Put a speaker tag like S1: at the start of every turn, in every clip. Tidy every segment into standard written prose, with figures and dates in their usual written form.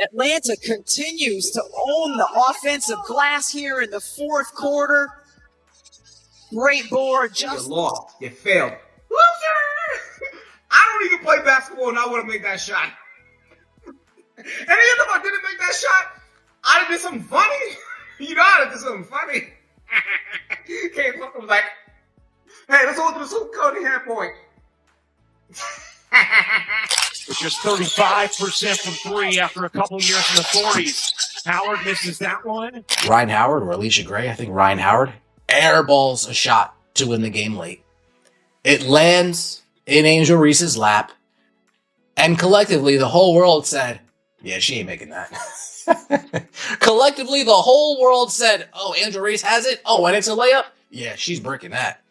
S1: Atlanta continues to own the offensive glass here in the fourth quarter. Great board.
S2: You lost. You failed. Loser! I don't even play basketball and I would have made that shot. And even if I didn't make that shot, I'd have did something funny. You know, I'd have did something funny. Came up and was like, hey, let's hold this whole Cody half point.
S3: It's just 35% from three after a couple years in the 40s. Howard misses that one.
S4: Ryan Howard or Alicia Gray, I think Ryan Howard, airballs a shot to win the game late. It lands in Angel Reese's lap, and collectively the whole world said, yeah, she ain't making that. Collectively the whole world said, oh, Angel Reese has it? Oh, and it's a layup? Yeah, she's bricking that.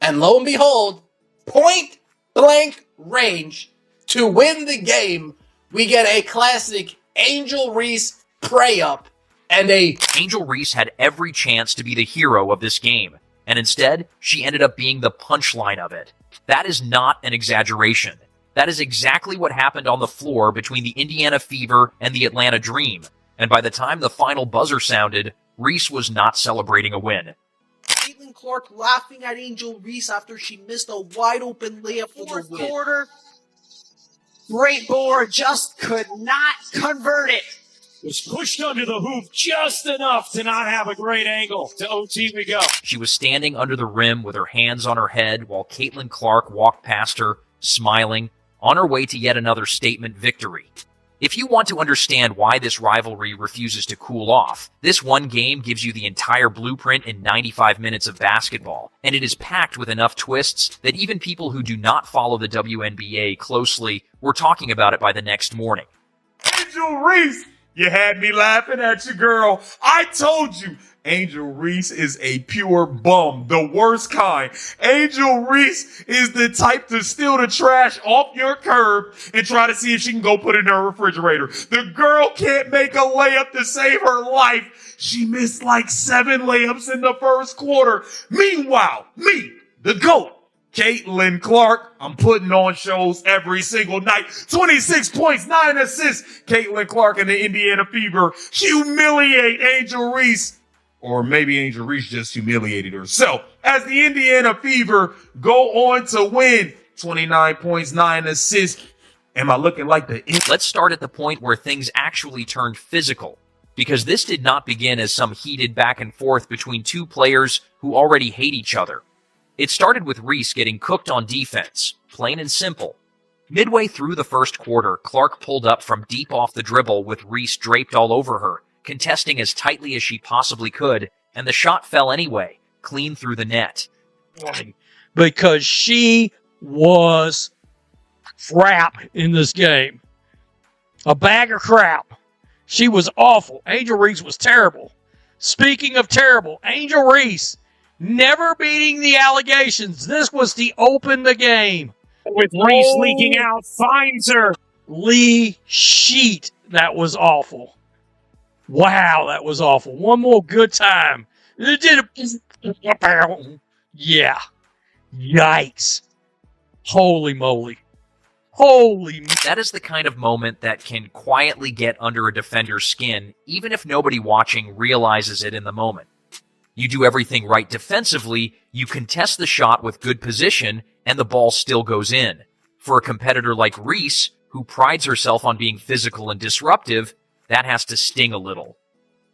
S4: And lo and behold, point blank range to win the game, we get a classic Angel Reese pray-up and a...
S5: Angel Reese had every chance to be the hero of this game, and instead, she ended up being the punchline of it. That is not an exaggeration. That is exactly what happened on the floor between the Indiana Fever and the Atlanta Dream, and by the time the final buzzer sounded, Reese was not celebrating a win.
S6: Caitlin Clark laughing at Angel Reese after she missed a wide-open layup for the win.
S1: Quarter. Great board, just could not convert it.
S3: Was pushed under the hoop just enough to not have a great angle. To OT we go.
S5: She was standing under the rim with her hands on her head while Caitlin Clark walked past her, smiling, on her way to yet another statement victory. If you want to understand why this rivalry refuses to cool off, this one game gives you the entire blueprint in 95 minutes of basketball, and it is packed with enough twists that even people who do not follow the WNBA closely were talking about it by the next morning.
S2: Angel Reese, you had me laughing at you, girl. I told you. Angel Reese is a pure bum, the worst kind. Angel Reese is the type to steal the trash off your curb and try to see if she can go put it in her refrigerator. The girl can't make a layup to save her life. She missed like 7 layups in the first quarter. Meanwhile, me, the GOAT, Caitlin Clark, I'm putting on shows every single night. 26 points, 9 assists. Caitlin Clark and the Indiana Fever humiliate Angel Reese. Or maybe Angel Reese just humiliated herself. As the Indiana Fever go on to win 29 points, 9 assists. Am I looking like the...
S5: Let's start at the point where things actually turned physical. Because this did not begin as some heated back and forth between two players who already hate each other. It started with Reese getting cooked on defense, plain and simple. Midway through the first quarter, Clark pulled up from deep off the dribble with Reese draped all over her, contesting as tightly as she possibly could, and the shot fell anyway, clean through the net.
S7: Because she was crap in this game. A bag of crap. She was awful. Angel Reese was terrible. Speaking of terrible, Angel Reese never beating the allegations. This was to open the game.
S3: With Reese leaking out, finds her.
S7: Lee Sheet. That was awful. Wow, that was awful. One more good time. It did a... Yeah. Yikes. Holy moly. Holy...
S5: That is the kind of moment that can quietly get under a defender's skin, even if nobody watching realizes it in the moment. You do everything right defensively, you contest the shot with good position, and the ball still goes in. For a competitor like Reese, who prides herself on being physical and disruptive, that has to sting a little.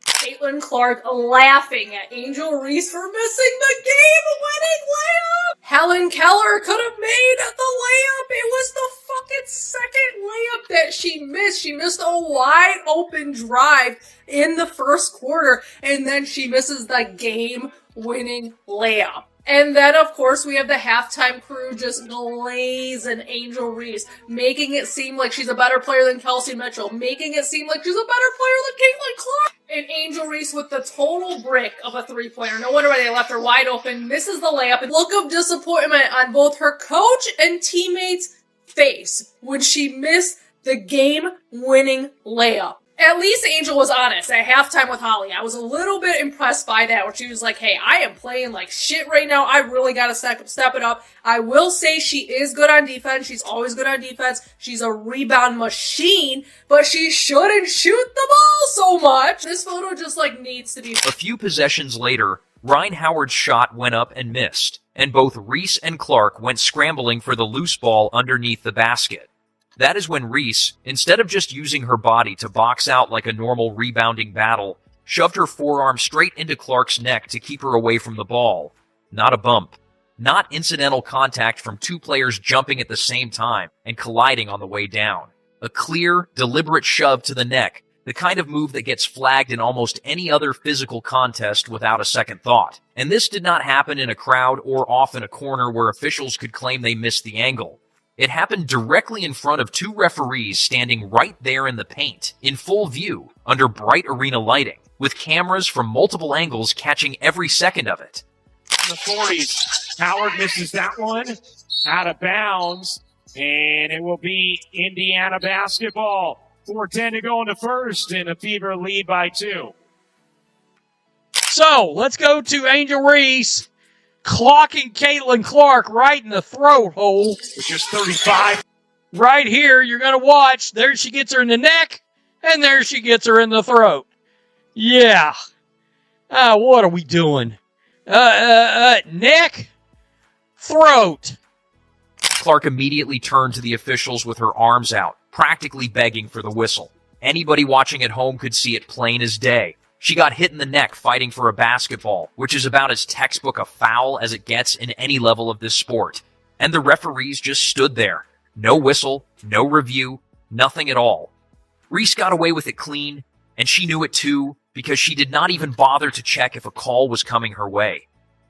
S8: Caitlin Clark laughing at Angel Reese for missing the game-winning layup. Helen Keller could have made the layup. It was the fucking second layup that she missed. She missed a wide-open drive in the first quarter, and then she misses the game-winning layup. And then, of course, we have the halftime crew just glazing Angel Reese, making it seem like she's a better player than Kelsey Mitchell, making it seem like she's a better player than Caitlin Clark. And Angel Reese with the total brick of a three-pointer. No wonder why they left her wide open. Misses the layup. And look of disappointment on both her coach and teammates' face when she missed the game-winning layup. At least Angel was honest at halftime with Holly. I was a little bit impressed by that, where she was like, hey, I am playing like shit right now. I really gotta step it up. I will say she is good on defense. She's always good on defense. She's a rebound machine, but she shouldn't shoot the ball so much. This photo just like needs to be...
S5: A few possessions later, Ryan Howard's shot went up and missed, and both Reese and Clark went scrambling for the loose ball underneath the basket. That is when Reese, instead of just using her body to box out like a normal rebounding battle, shoved her forearm straight into Clark's neck to keep her away from the ball. Not a bump. Not incidental contact from two players jumping at the same time and colliding on the way down. A clear, deliberate shove to the neck, the kind of move that gets flagged in almost any other physical contest without a second thought. And this did not happen in a crowd or off in a corner where officials could claim they missed the angle. It happened directly in front of two referees standing right there in the paint, in full view, under bright arena lighting, with cameras from multiple angles catching every second of it.
S3: In the 40s, Howard misses that one, out of bounds, and it will be Indiana basketball. 4:10 to go in the first, and a Fever lead by 2.
S7: So, let's go to Angel Reese clocking Caitlin Clark right in the throat hole.
S3: Which is 35.
S7: Right here, you're going to watch. There she gets her in the neck, and there she gets her in the throat. Yeah. What are we doing? Neck, throat.
S5: Clark immediately turned to the officials with her arms out, practically begging for the whistle. Anybody watching at home could see it plain as day. She got hit in the neck fighting for a basketball, which is about as textbook a foul as it gets in any level of this sport. And the referees just stood there. No whistle, no review, nothing at all. Reese got away with it clean, and she knew it too, because she did not even bother to check if a call was coming her way.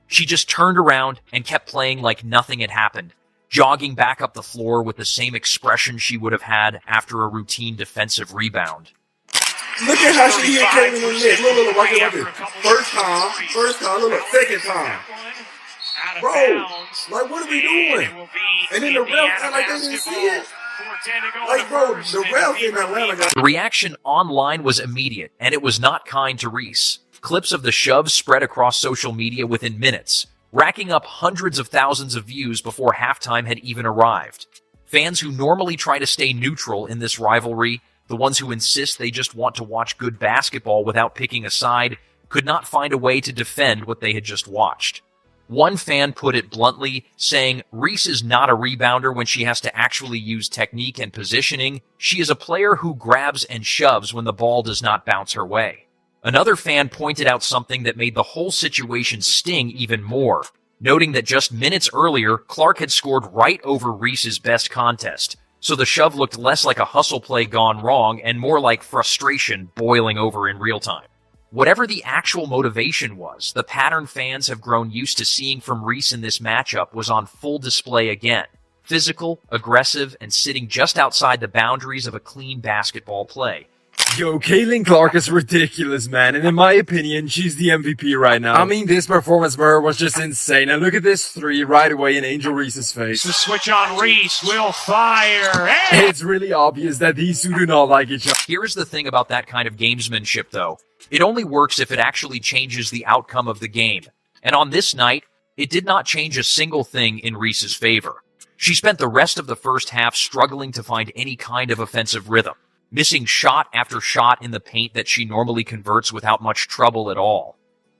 S5: She just turned around and kept playing like nothing had happened, jogging back up the floor with the same expression she would have had after a routine defensive rebound.
S9: Look at how she hit Caitlin in the neck. Look, watch it. First time, look, second time. Bro, like, what are we doing? And then the refs act like they didn't see it. Like, bro, the refs in Atlanta got...
S5: The reaction online was immediate, and it was not kind to Reese. Clips of the shove spread across social media within minutes, racking up hundreds of thousands of views before halftime had even arrived. Fans who normally try to stay neutral in this rivalry, the ones who insist they just want to watch good basketball without picking a side, could not find a way to defend what they had just watched. One fan put it bluntly, saying, Reese is not a rebounder when she has to actually use technique and positioning. She is a player who grabs and shoves when the ball does not bounce her way. Another fan pointed out something that made the whole situation sting even more, noting that just minutes earlier, Clark had scored right over Reese's best contest, so the shove looked less like a hustle play gone wrong and more like frustration boiling over in real time. Whatever the actual motivation was, the pattern fans have grown used to seeing from Reese in this matchup was on full display again. Physical, aggressive, and sitting just outside the boundaries of a clean basketball play.
S10: Yo, Caitlin Clark is ridiculous, man, and in my opinion, she's the MVP right now. I mean, this performance for her was just insane, and look at this three right away in Angel Reese's face.
S3: The switch on Reese will fire. Hey!
S10: It's really obvious that these two do not like each other.
S5: Here's the thing about that kind of gamesmanship, though. It only works if it actually changes the outcome of the game. And on this night, it did not change a single thing in Reese's favor. She spent the rest of the first half struggling to find any kind of offensive rhythm, missing shot after shot in the paint that she normally converts without much trouble at all.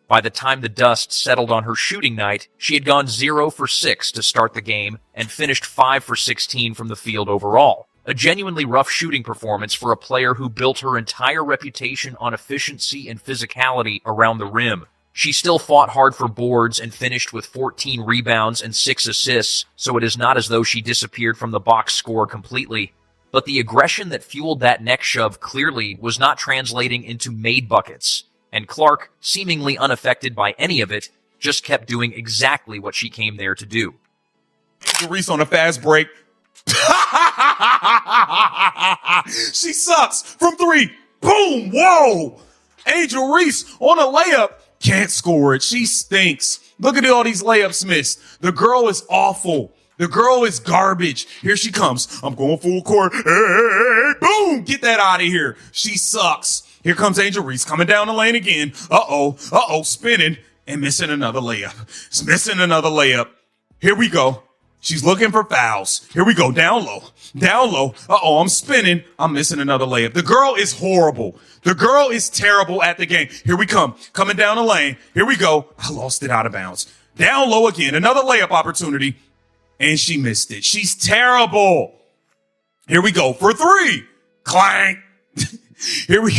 S5: By the time the dust settled on her shooting night, she had gone 0 for 6 to start the game and finished 5 for 16 from the field overall. A genuinely rough shooting performance for a player who built her entire reputation on efficiency and physicality around the rim. She still fought hard for boards and finished with 14 rebounds and 6 assists, so it is not as though she disappeared from the box score completely. But the aggression that fueled that neck shove clearly was not translating into made buckets, and Clark, seemingly unaffected by any of it, just kept doing exactly what she came there to do.
S2: Reese on a fast break. She sucks from 3. Boom! Whoa! Angel Reese on a layup. Can't score it. She stinks. Look at all these layups missed. The girl is awful. The girl is garbage. Here she comes. I'm going full court. Hey, boom. Get that out of here. She sucks. Here comes Angel Reese coming down the lane again. Uh-oh, spinning and missing another layup. It's missing another layup. Here we go. She's looking for fouls. Here we go. Down low. Uh-oh, I'm spinning. I'm missing another layup. The girl is horrible. The girl is terrible at the game. Here we come. Coming down the lane. Here we go. I lost it out of bounds. Down low again. Another layup opportunity. And she missed it. She's terrible. Here we go for three. Clank. Here we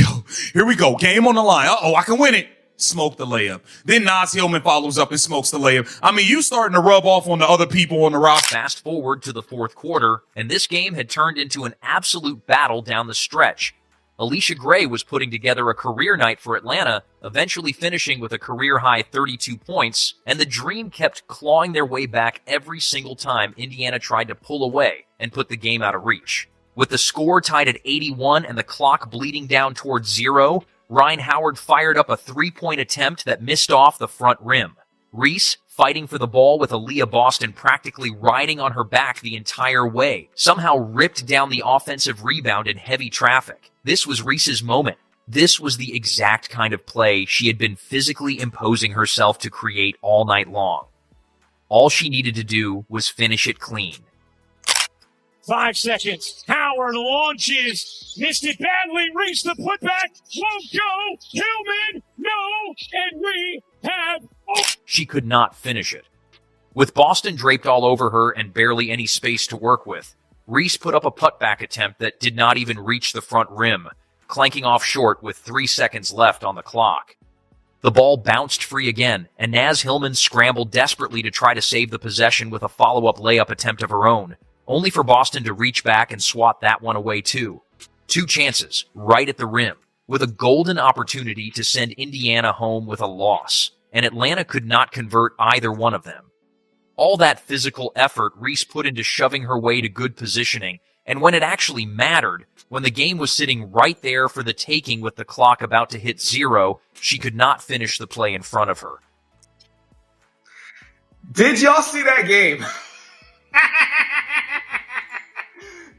S2: go. Game on the line. Uh-oh, I can win it. Smoke the layup. Then Nas Hillman follows up and smokes the layup. I mean, you starting to rub off on the other people on the roster.
S5: Fast forward to the fourth quarter, and this game had turned into an absolute battle down the stretch. Alicia Gray was putting together a career night for Atlanta, eventually finishing with a career-high 32 points, and the Dream kept clawing their way back every single time Indiana tried to pull away and put the game out of reach. With the score tied at 81 and the clock bleeding down towards 0, Ryan Howard fired up a three-point attempt that missed off the front rim. Reese, fighting for the ball with Aaliyah Boston practically riding on her back the entire way, somehow ripped down the offensive rebound in heavy traffic. This was Reese's moment. This was the exact kind of play she had been physically imposing herself to create all night long. All she needed to do was finish it clean.
S3: 5 seconds. Howard launches. Missed it badly. Reese the putback. Won't go. Hillman. No. And we have...
S5: She could not finish it. With Boston draped all over her and barely any space to work with, Reese put up a putback attempt that did not even reach the front rim, clanking off short with 3 seconds left on the clock. The ball bounced free again, and Naz Hillman scrambled desperately to try to save the possession with a follow-up layup attempt of her own, only for Boston to reach back and swat that one away too. 2 chances, right at the rim, with a golden opportunity to send Indiana home with a loss, and Atlanta could not convert either one of them. All that physical effort Reese put into shoving her way to good positioning, and when it actually mattered, when the game was sitting right there for the taking with the clock about to hit 0, she could not finish the play in front of her.
S11: Did y'all see that game?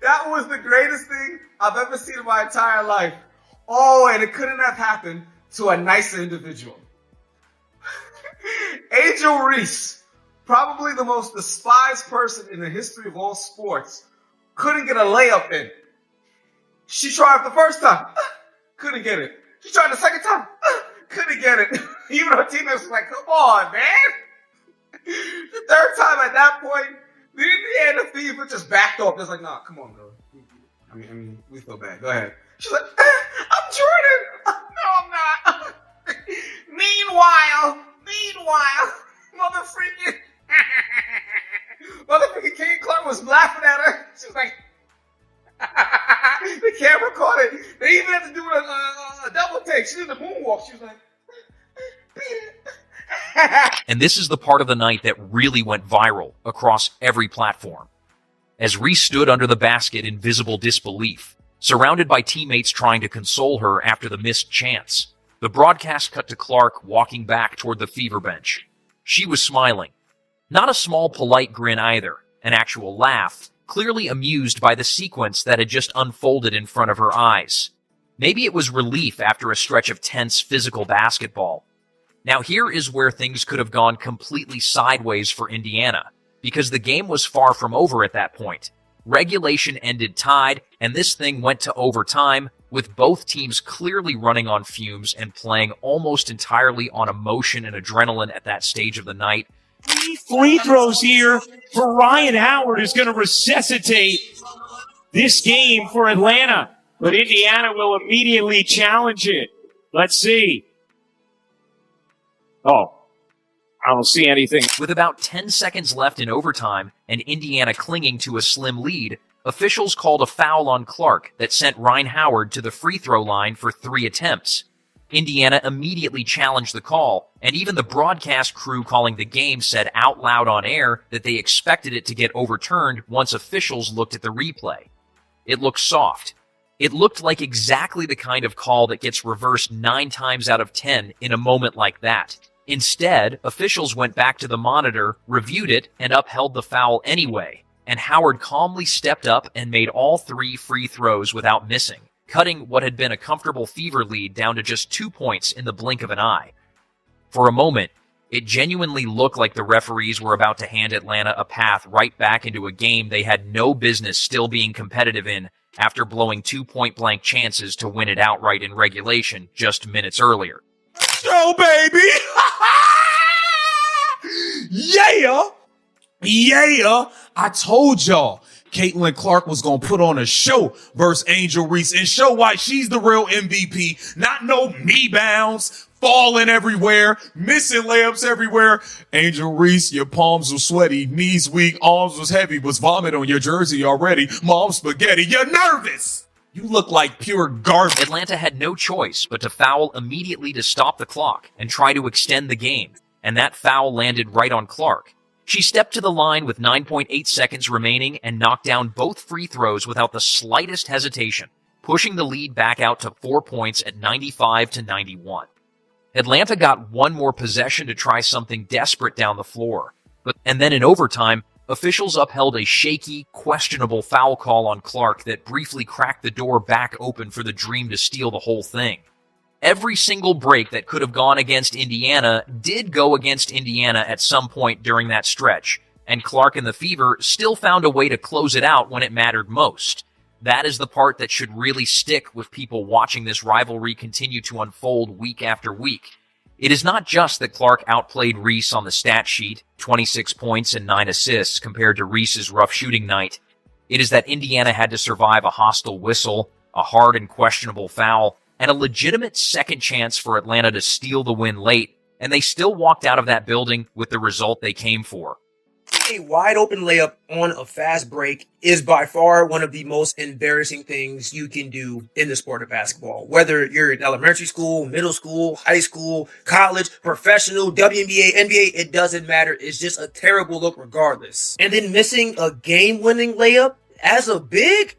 S11: That was the greatest thing I've ever seen in my entire life. Oh, and it couldn't have happened to a nicer individual. Angel Reese, probably the most despised person in the history of all sports, couldn't get a layup in. She tried the first time, couldn't get it. She tried the second time, couldn't get it. Even her teammates were like, come on, man. The third time at that point, the Indiana Fever just backed off. It's like, nah, come on, girl. I mean, we feel bad. Go ahead. She's like, I'm Jordan. No, I'm not. Meanwhile, motherfucking King Clark was laughing at her. She was like, the camera caught it. They even had to do a double take. She did the moonwalk. She was like,
S5: And this is the part of the night that really went viral across every platform. As Reese stood under the basket in visible disbelief, surrounded by teammates trying to console her after the missed chance, the broadcast cut to Clark walking back toward the Fever bench. She was smiling. Not a small polite grin either, an actual laugh, clearly amused by the sequence that had just unfolded in front of her eyes. Maybe it was relief after a stretch of tense physical basketball. Now here is where things could have gone completely sideways for Indiana, because the game was far from over at that point. Regulation ended tied, and this thing went to overtime, with both teams clearly running on fumes and playing almost entirely on emotion and adrenaline at that stage of the night.
S3: 3 free throws here for Ryan Howard is going to resuscitate this game for Atlanta, but Indiana will immediately challenge it. Let's see. Oh, I don't see anything.
S5: With about 10 seconds left in overtime and Indiana clinging to a slim lead, officials called a foul on Clark that sent Ryan Howard to the free throw line for 3 attempts. Indiana immediately challenged the call, and even the broadcast crew calling the game said out loud on air that they expected it to get overturned once officials looked at the replay. It looked soft. It looked like exactly the kind of call that gets reversed 9 times out of 10 in a moment like that. Instead, officials went back to the monitor, reviewed it, and upheld the foul anyway, and Howard calmly stepped up and made all 3 free throws without missing, cutting what had been a comfortable Fever lead down to just 2 points in the blink of an eye. For a moment, it genuinely looked like the referees were about to hand Atlanta a path right back into a game they had no business still being competitive in after blowing 2 point-blank chances to win it outright in regulation just minutes earlier.
S2: Show, baby! Yeah! Yeah! I told y'all Caitlin Clark was gonna put on a show versus Angel Reese and show why she's the real MVP. Not no rebounds, falling everywhere, missing layups everywhere. Angel Reese, your palms were sweaty, knees weak, arms was heavy, was vomit on your jersey already. Mom spaghetti, you're nervous! You look like pure garbage.
S5: Atlanta had no choice but to foul immediately to stop the clock and try to extend the game, and that foul landed right on Clark. She stepped to the line with 9.8 seconds remaining and knocked down both free throws without the slightest hesitation, pushing the lead back out to 4 points at 95-91. Atlanta got one more possession to try something desperate down the floor, and then in overtime, officials upheld a shaky, questionable foul call on Clark that briefly cracked the door back open for the Dream to steal the whole thing. Every single break that could have gone against Indiana did go against Indiana at some point during that stretch, and Clark and the Fever still found a way to close it out when it mattered most. That is the part that should really stick with people watching this rivalry continue to unfold week after week. It is not just that Clark outplayed Reese on the stat sheet, 26 points and 9 assists compared to Reese's rough shooting night. It is that Indiana had to survive a hostile whistle, a hard and questionable foul, and a legitimate second chance for Atlanta to steal the win late, and they still walked out of that building with the result they came for.
S12: A wide open layup on a fast break is by far one of the most embarrassing things you can do in the sport of basketball. Whether you're in elementary school, middle school, high school, college, professional, WNBA, NBA, it doesn't matter. It's just a terrible look regardless. And then missing a game-winning layup as a big,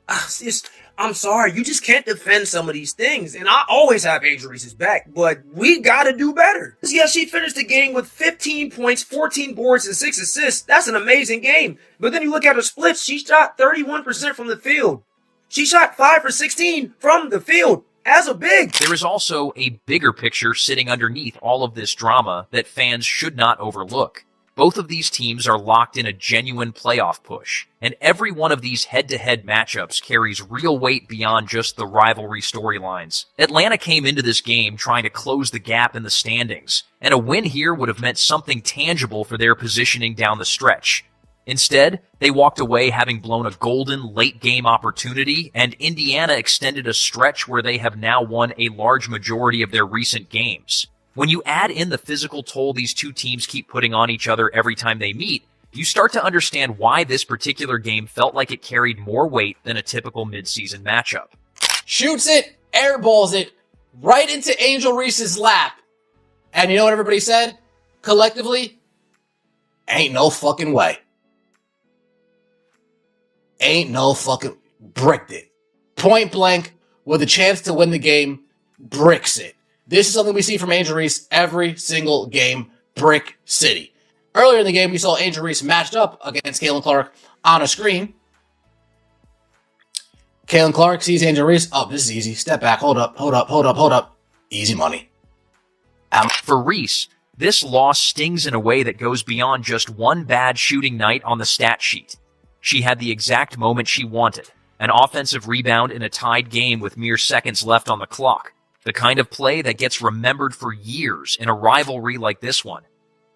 S12: I'm sorry, you just can't defend some of these things. And I always have Angel Reese's back, but we gotta do better. Yeah, she finished the game with 15 points, 14 boards, and 6 assists. That's an amazing game. But then you look at her splits, she shot 31% from the field. She shot 5 for 16 from the field as a big.
S5: There is also a bigger picture sitting underneath all of this drama that fans should not overlook. Both of these teams are locked in a genuine playoff push, and every one of these head-to-head matchups carries real weight beyond just the rivalry storylines. Atlanta came into this game trying to close the gap in the standings, and a win here would have meant something tangible for their positioning down the stretch. Instead, they walked away having blown a golden late-game opportunity, and Indiana extended a stretch where they have now won a large majority of their recent games. When you add in the physical toll these two teams keep putting on each other every time they meet, you start to understand why this particular game felt like it carried more weight than a typical midseason matchup.
S4: Shoots it, airballs it, right into Angel Reese's lap. And you know what everybody said? Collectively, ain't no fucking way. Ain't no fucking... Bricked it. Point blank, with a chance to win the game, bricks it. This is something we see from Angel Reese every single game, Brick City. Earlier in the game, we saw Angel Reese matched up against Caitlin Clark on a screen. Caitlin Clark sees Angel Reese. Oh, this is easy. Step back. Hold up. Easy money.
S5: For Reese, this loss stings in a way that goes beyond just one bad shooting night on the stat sheet. She had the exact moment she wanted, an offensive rebound in a tied game with mere seconds left on the clock. The kind of play that gets remembered for years in a rivalry like this one.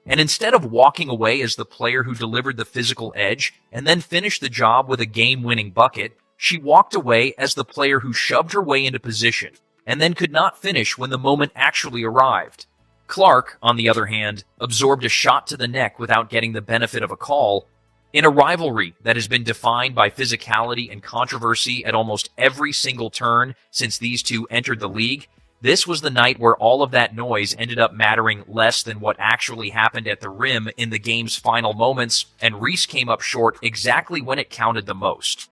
S5: And instead of walking away as the player who delivered the physical edge and then finished the job with a game-winning bucket, she walked away as the player who shoved her way into position and then could not finish when the moment actually arrived. Clark, on the other hand, absorbed a shot to the neck without getting the benefit of a call. In a rivalry that has been defined by physicality and controversy at almost every single turn since these two entered the league, this was the night where all of that noise ended up mattering less than what actually happened at the rim in the game's final moments, and Reese came up short exactly when it counted the most.